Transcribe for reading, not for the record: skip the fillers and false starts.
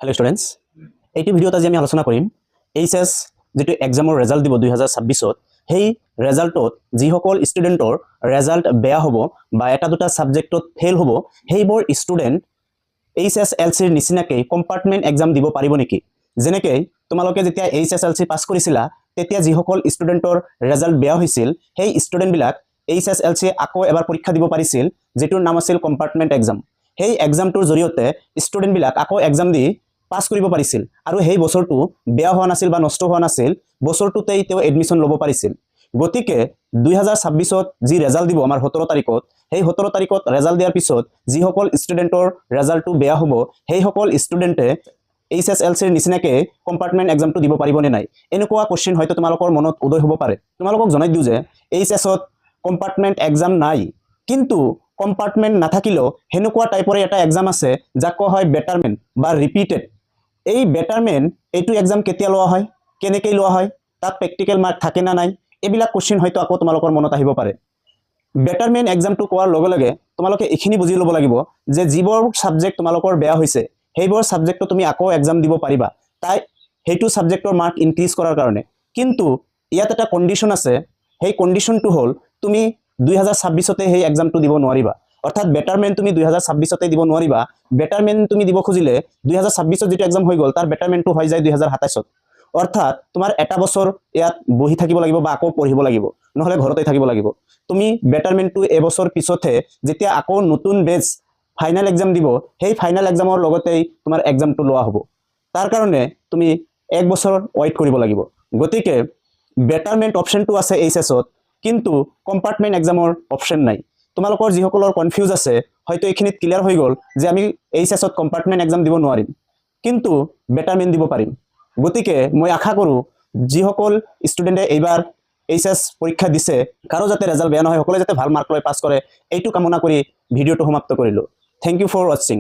hello students এইটো ভিডিওত আজি আমি আলোচনা কৰিম এইচএস যেটো এক্সামৰ ৰিজাল্ট দিব 2026 ত সেই ৰিজাল্টত যিসকল ষ্টুডেন্টৰ ৰিজাল্ট বেয়া হ'ব বা এটা দুটা সাবজেক্টত ফেল হ'ব সেইবোৰ ষ্টুডেন্ট এইচএসএলসিৰ নিচিনাকৈ কম্পাৰ্টমেন্ট এক্সাম দিব পাৰিব নেকি যেনেকৈ তোমালোকে যেতিয়া এইচএসএলসি পাস কৰিছিলা তেতিয়া যিসকল ষ্টুডেন্টৰ ৰিজাল্ট বেয়া হৈছিল সেই ষ্টুডেন্ট বিলাক এইচএসএলসি আকৌ এবাৰ পৰীক্ষা দিব পাৰিছিল যেটোৰ নাম আছিল কম্পাৰ্টমেন্ট এক্সাম সেই এক্সামটোৰ জৰিয়তে ষ্টুডেন্ট বিলাক আকৌ এক্সাম দি পাস কৰিব পাৰিছিল আৰু সেই বছৰটো বেয়া হোৱা নাছিল বা নষ্ট হোৱা নাছিল বছৰটোতেই তেও এডমিশন ল'ব পাৰিছিল গতিকে 2026 ত যি ৰিজাল্ট দিব আমাৰ 17 তাৰিখত সেই 17 তাৰিখত ৰিজাল্ট দিয়াৰ পিছত যিসকল ষ্টুডেন্টৰ ৰিজাল্টটো বেয়া হ'ব সেই সকল ষ্টুডেন্টে এইচএসএলসিৰ নিচিনাকৈ কম্পাৰ্টমেন্ট এক্সামটো দিব পাৰিবনে নাই এনেকুৱা কোশ্চেন হয়তো তোমালোকৰ মনত উদয় হ'ব পাৰে তোমালোকক জনাই দিও যে এইচএসত কম্পাৰ্টমেন্ট এক্সাম নাই কিন্তু কম্পাৰ্টমেন্ট নাথাকিলেও হেনেকুৱা টাইপৰ এটা এক্সাম আছে যাক কোৱা হয় বেটাৰমেন্ট বা ৰিপিটেড এই বেটাৰমেন্ট এইটো এক্সাম কেতিয়া লোৱা হয় কেনেকৈ লোৱা হয় তাত প্ৰ্যাকটিক্যাল মাৰ্ক থাকে না নাই এবিলা কোশ্চেন হয়তো আকৌ তোমালোকৰ মনত আহিব পাৰে বেটাৰমেন্ট এক্সামটো কোৱাৰ লগে লগে তোমালোকে এখিনি বুজি ল'ব লাগিব যে যিবোৰ সাবজেক্ট তোমালোকৰ বেয়া হৈছে সেইবোৰ সাবজেক্টটো তুমি আকৌ এক্সাম দিব পাৰিবা তাই হেতু সাবজেক্টৰ মাৰ্ক ইনক্ৰিজ কৰাৰ কাৰণে কিন্তু ইয়াত এটা কন্ডিশন আছে সেই কন্ডিশনটো হল তুমি 2026 তে সেই এক্সামটো দিব নোৱাৰিবা অৰ্থাৎ বেটাৰমেন্ট তুমি 2026 তে দিব নোৱাৰিবা বেটাৰমেন্ট তুমি দিব খুজিলে 2026 যেটো এক্সাম হৈ গল তাৰ বেটাৰমেন্টটো হৈ যায় 2027 ত অৰ্থাৎ তোমাৰ এটা বছৰ ইয়াত বহি থাকিব লাগিব বা আকৌ পঢ়িব লাগিব নহলে ঘৰতে থাকিব লাগিব তুমি বেটাৰমেন্টটো এবছৰ পিছতে যেতিয়া আকৌ নতুন বেচ ফাইনাল এক্সাম দিব সেই ফাইনাল এক্সামৰ লগতেই তোমাৰ এক্সামটো লোৱা হ'ব তাৰ কাৰণে তুমি এক বছৰ ওয়েট কৰিব লাগিব গতিকে বেটাৰমেন্ট অপচনটো আছে এইচএসত কিন্তু কম্পাৰ্টমেন্ট এক্সামৰ অপচন নাই তোমালোকৰ যিসকলৰ কনফিউজ আছে হয়তো এখিনিত ক্লিয়াৰ হৈ গল যে আমি এইচএসত কম্পাৰ্টমেন্ট এক্সাম দিব নোৱাৰিম কিন্তু বেটাৰমেন্ট দিব পাৰিম গতিকে মই আশা কৰো যিসকল ষ্টুডেন্টে এইবাৰ এইচএস পৰীক্ষা দিছে কাৰো যাতে ৰিজাল্ট বেয়া নহয় সকলোৱে যাতে ভাল মাৰ্ক লৈ পাস কৰে এইটো কামনা কৰি ভিডিওটো সমাপ্ত কৰিলো থ্যাংক ইউ ফৰ ওয়াচিং